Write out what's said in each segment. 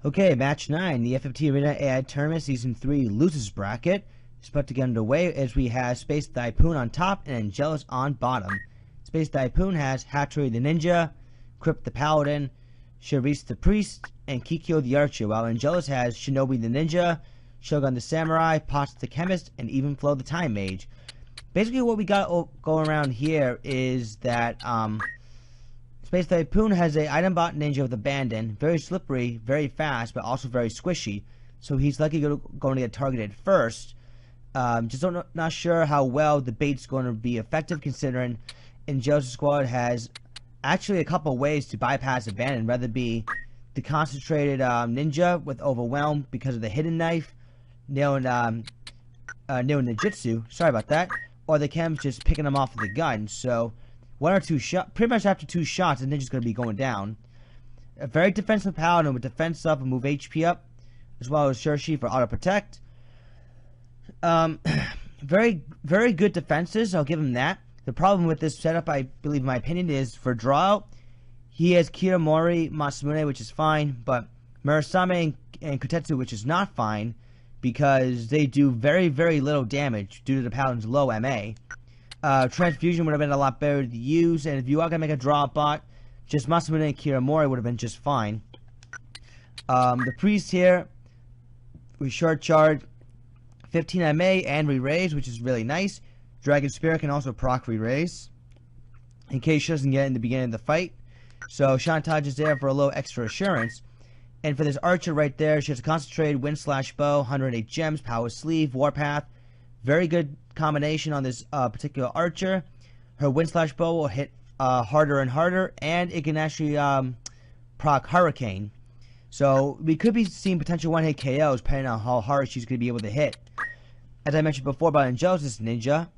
Okay, match 9, the FFT Arena AI Tournament Season 3 losers bracket is about to get underway as we have spacethypoon on top and Angelus on bottom. spacethypoon has Hattori the Ninja, Crypt the Paladin, Sharice the Priest, and Kikyo the Archer, while Angelus has Shinobi the Ninja, Shogun the Samurai, Potts the Chemist, and Evenflow the Time Mage. Basically what we got going around here is that spacethypoon has a item bot ninja with abandon, very slippery, very fast, but also very squishy. So he's likely going to get targeted first. Just not sure how well the bait's going to be effective, considering Angelus' squad has actually a couple ways to bypass abandon, whether it be the concentrated ninja with overwhelm because of the hidden knife, nailing ninjutsu. Sorry about that. Or the chem's just picking them off with the gun. So one or two shots, pretty much after 2 shots, the ninja's going to be going down. A very defensive paladin with defense up and move HP up, as well as Shurishi for auto protect. Very good defenses, I'll give him that. The problem with this setup, I believe, in my opinion, is for draw out, he has Kiramori, Masamune, which is fine, but Murasame and Kotetsu, which is not fine, because they do very little damage due to the paladin's low MA. Transfusion would have been a lot better to use, and if you are going to make a draw bot, just Masamune and Kiramori would have been just fine. The priest here, we short charge 15 MA and re-raise, which is really nice. Dragon Spirit can also proc re-raise, in case she doesn't get in the beginning of the fight. So Shantage is there for a little extra assurance. And for this archer right there, she has a concentrated wind slash bow, 108 gems, power sleeve, warpath. Very good combination on this particular archer. Her wind slash bow will hit harder and harder, and it can actually proc hurricane. So we could be seeing potential one-hit KOs depending on how hard she's going to be able to hit. As I mentioned before about Angelus' ninja,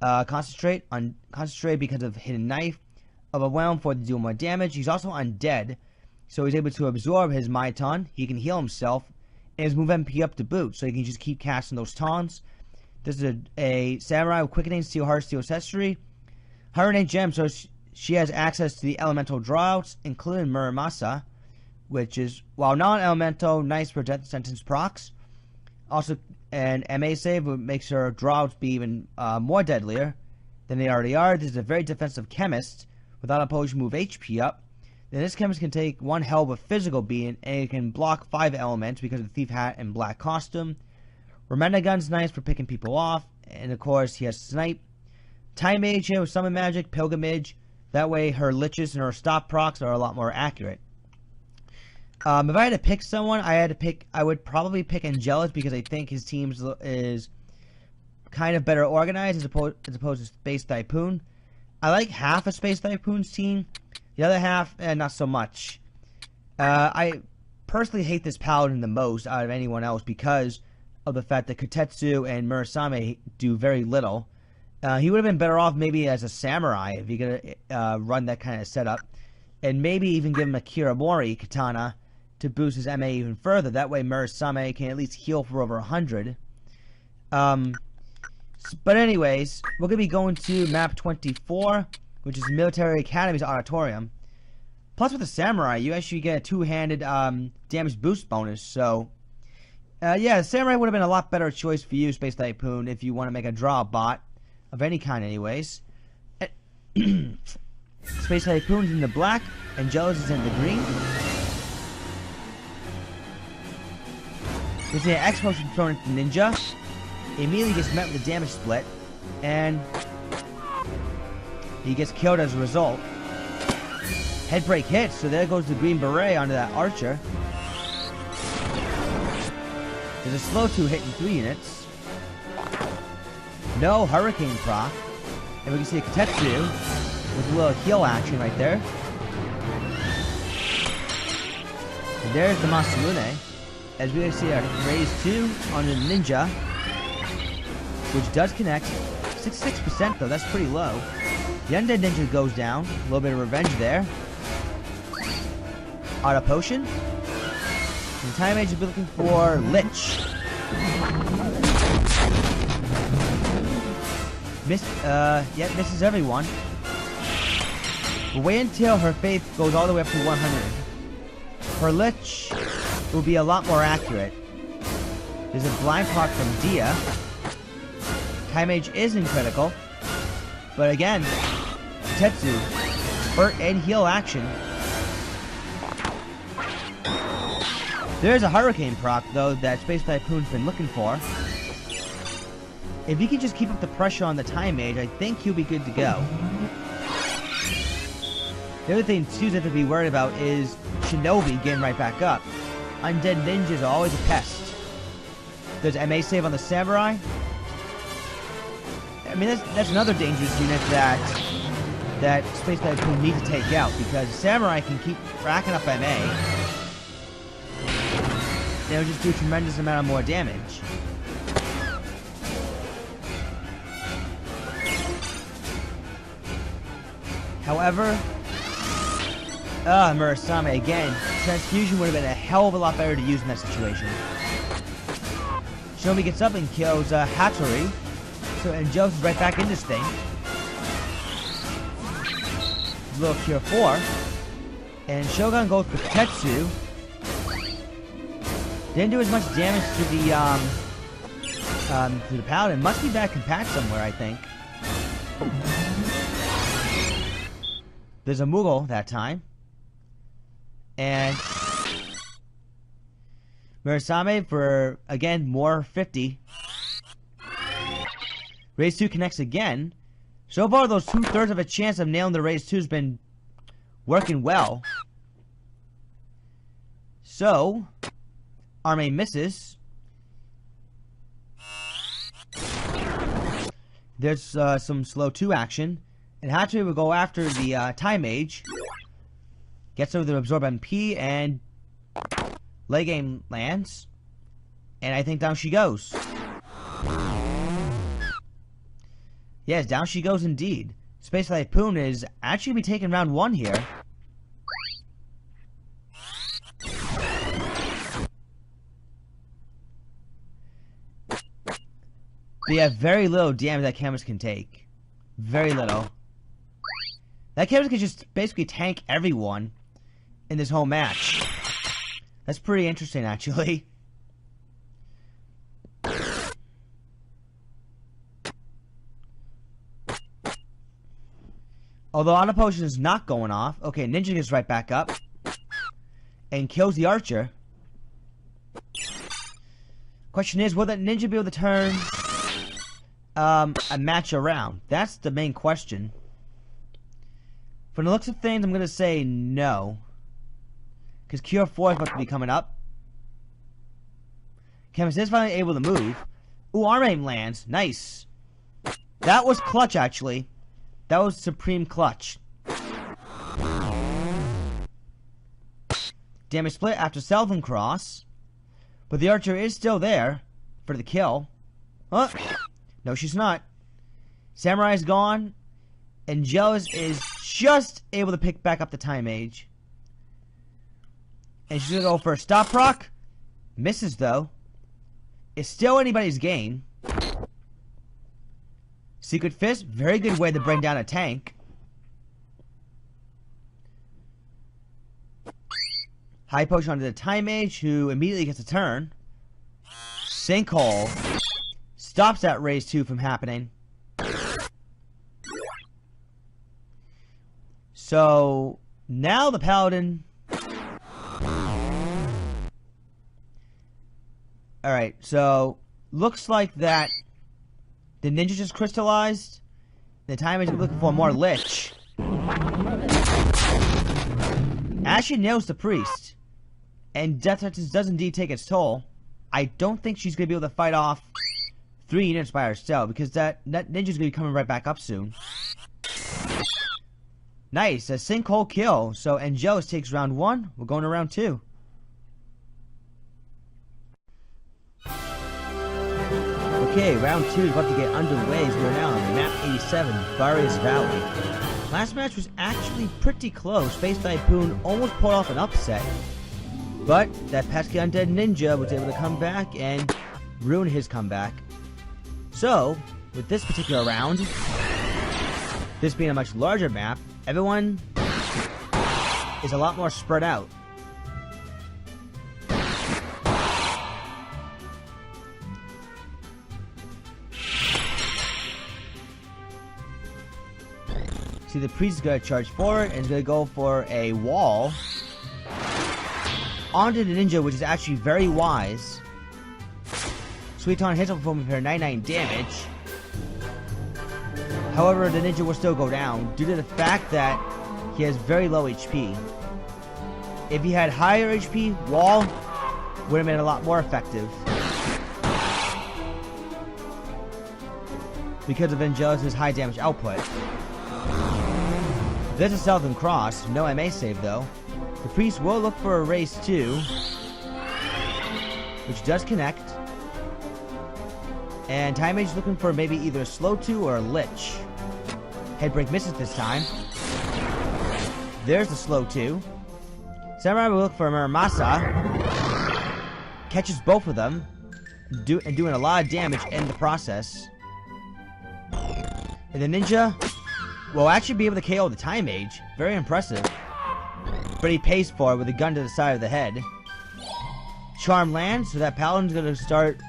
concentrate because of hidden knife, overwhelm for to deal more damage. He's also undead, so he's able to absorb his Maiton. He can heal himself, and his move MP up to boot, so he can just keep casting those taunts. This is a samurai with quickening, steel heart, steel accessory, 108 gems, so she has access to the elemental drawouts, including Muramasa, which is, while non-elemental, nice for death sentence procs. Also, an MA save makes her drawouts be even more deadlier than they already are. This is a very defensive chemist without a potion move HP up. Then this chemist can take one hell of a physical beating, and it can block 5 elements because of the thief hat and black costume. Remenda gun's nice for picking people off, and of course he has snipe. Time mage here with summon magic, pilgrimage. That way her liches and her stop procs are a lot more accurate. If I had to pick someone, I would probably pick Angelus because I think his team is kind of better organized as opposed to spacethypoon. I like half of spacethypoon's team, the other half, not so much. I personally hate this paladin the most out of anyone else because of the fact that Kotetsu and Murasame do very little. He would have been better off maybe as a samurai if he could run that kind of setup, and maybe even give him a Kiramori katana to boost his MA even further. That way Murasame can at least heal for over 100. But anyways, we're going to be going to map 24, which is Military Academy's Auditorium. Plus with the Samurai, you actually get a 2-handed damage boost bonus. So, yeah, Samurai would have been a lot better choice for you, spacethypoon, if you want to make a draw bot of any kind anyways. spacethypoon's in the black, Angelus is in the green. We see an X potion thrown at the ninja. He immediately gets met with a damage split, and he gets killed as a result. Headbreak hits, so there goes the green beret onto that archer. There's a slow 2 hitting 3 units. No hurricane proc. And we can see a Kotetsu with a little heal action right there. And there's the Masamune. As we can see a raise 2 on the ninja, which does connect. 66% though, that's pretty low. The undead ninja goes down. A little bit of revenge there. Auto potion. And the time mage will be looking for Lich. Misses everyone. But wait until her faith goes all the way up to 100. Her Lich it will be a lot more accurate. There's a blind proc from Dia. Time Mage isn't critical. But again, Tetsu, hurt and heal action. There's a Hurricane proc, though, that spacethypoon's been looking for. If he can just keep up the pressure on the Time Mage, I think he'll be good to go. The other thing Sue's have to be worried about is Shinobi getting right back up. Undead ninjas are always a pest. Does MA save on the Samurai? I mean, that's another dangerous unit that spacethypoon need to take out, because Samurai can keep racking up MA. They'll just do a tremendous amount of more damage. However, Murasame again. Transfusion would have been a hell of a lot better to use in that situation. Shinobi gets up and kills Hattori. So Angelus is right back in this thing. Little Cure 4. And Shogun goes for Tetsu. Didn't do as much damage to the Paladin. Must be back in patch somewhere, I think. There's a Moogle that time. And Murasame for, again, more 50. Raise 2 connects again. So far, those 2/3 of a chance of nailing the Raise 2 has been working well. So, Arme misses. There's some slow 2 action. And Hattori will go after the Time Mage. Gets over the Absorb MP and Leg Aim lands. And I think down she goes. Yes, down she goes indeed. Spacethypoon is actually going to be taking round 1 here. They have very little damage that Canvas can take. Very little. That Canvas can just basically tank everyone in this whole match. That's pretty interesting, actually. Although Auto Potion is not going off. Okay, Ninja gets right back up. And kills the Archer. Question is, will that Ninja be able to turn a match around? That's the main question. From the looks of things, I'm going to say no. Because Cure 4 is about to be coming up. Canvas is finally able to move. Ooh, Arm Aim lands. Nice. That was clutch, actually. That was supreme clutch. Damage split after Selvin Cross. But the Archer is still there for the kill. Oh, no, she's not. Samurai's gone. Angelus is just able to pick back up the Time Mage. And she's going to go for a stop proc. Misses, though. It's still anybody's game. Secret Fist, very good way to bring down a tank. High Potion onto the Time Mage, who immediately gets a turn. Sinkhole stops that Raise 2 from happening. So, now the Paladin... Alright, so, looks like that the Ninja just crystallized. The Time Mage is looking for more Lich. Ashley nails the Priest. And Death Sentence does indeed take its toll. I don't think she's going to be able to fight off 3 units by herself, because that Ninja's going to be coming right back up soon. Nice, a Sinkhole kill. So Angelus takes round 1. We're going to round 2. Okay, round 2 is about to get underway as we're now on map 87, Various Valley. Last match was actually pretty close. Spacethypoon almost pulled off an upset. But that pesky undead ninja was able to come back and ruin his comeback. So, with this particular round, this being a much larger map, everyone is a lot more spread out. See, the priest is going to charge forward and is going to go for a wall onto the ninja, which is actually very wise. Suiton hits him for 99 damage. However, the ninja will still go down due to the fact that he has very low HP. If he had higher HP, wall would have been a lot more effective. Because of Angelus' high damage output. There's a Southern Cross, no MA save though. The priest will look for a race too, which does connect. And Time Mage looking for maybe either a slow 2 or a lich. Headbreak misses this time. There's the slow 2. Samurai will look for Muramasa. Catches both of them, doing a lot of damage in the process. And the ninja will actually be able to KO the Time Mage. Very impressive. But he pays for it with a gun to the side of the head. Charm lands, so that Paladin's going to start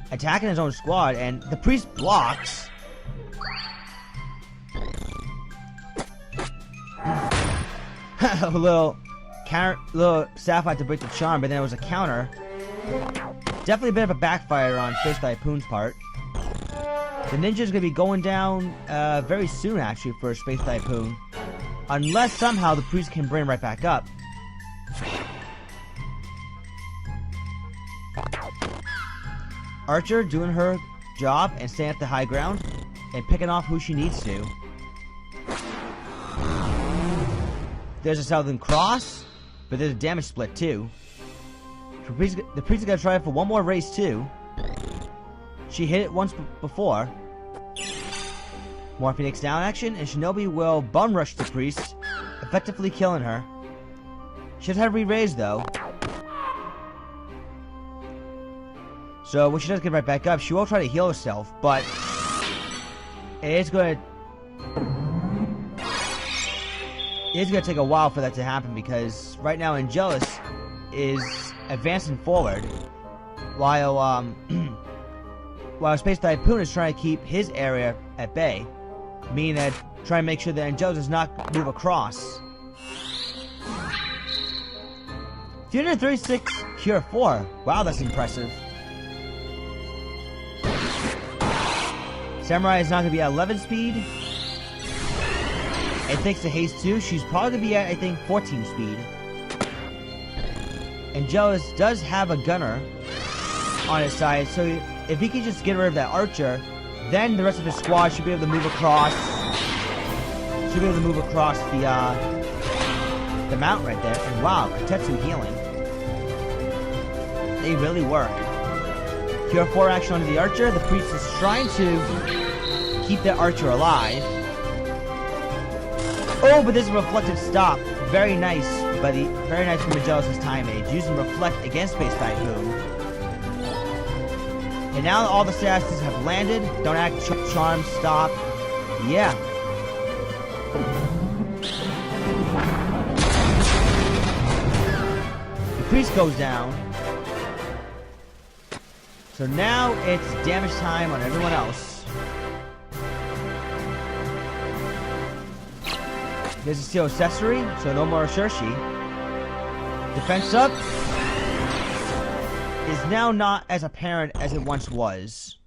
attacking his own squad, and the priest blocks. A little sapphire to break the charm, but then it was a counter. Definitely a bit of a backfire on spacethypoon's part. The ninja's gonna be going down very soon, actually, for spacethypoon, unless somehow the priest can bring him right back up. Archer doing her job and staying at the high ground and picking off who she needs to. There's a Southern Cross, but there's a damage split too. The priest is gonna try for one more race too. She hit it once before. More Phoenix down action, and Shinobi will bum rush the priest, effectively killing her. She does have re-raise though. So when she does get right back up, she will try to heal herself, but it's gonna take a while for that to happen, because right now Angelus is advancing forward, while while spacethypoon is trying to keep his area at bay, meaning that trying to make sure that Angelus does not move across. 336 cure 4. Wow, that's impressive. Samurai is not going to be at 11 speed. And thanks to haste 2, she's probably going to be at, I think, 14 speed. Angelus does have a gunner on his side, so if he can just get rid of that archer, then the rest of his squad should be able to move across. Should be able to move across the mount right there. And wow, Katetsu healing. They really work. Cure 4 action onto the archer. The priest is trying to keep that archer alive. Oh, but this is a reflective stop. Very nice, buddy. Very nice from Angelus' Time Mage. Using Reflect against spacethypoon. And now all the statuses have landed. Don't act, charm, stop. Yeah. The priest goes down. So now it's damage time on everyone else. There's a steel accessory, so no more Shirshi. Defense up is now not as apparent as it once was.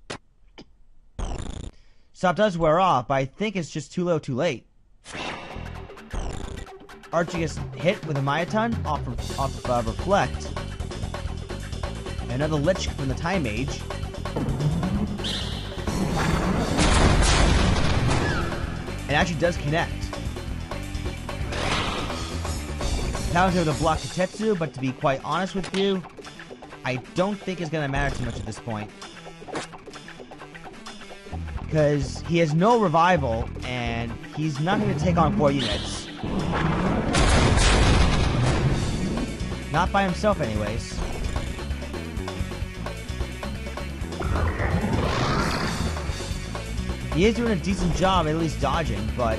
Stop does wear off, but I think it's just too low too late. Archer gets hit with a Mayaton off Reflect. Another Lich from the Time Mage. It actually does connect. Paladin's able to block Katetsu, but to be quite honest with you, I don't think it's going to matter too much at this point. Because he has no revival, and he's not going to take on 4 units. Not by himself, anyways. He is doing a decent job, at least dodging, but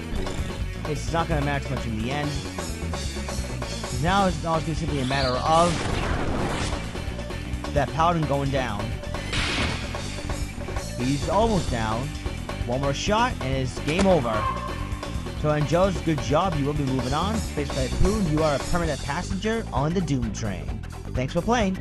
it's not going to matter too much in the end. Now it's going to simply a matter of that Paladin going down. He's almost down. One more shot, and it's game over. So Angelus, good job. You will be moving on. Spacethypoon, you are a permanent passenger on the Doom train. Thanks for playing.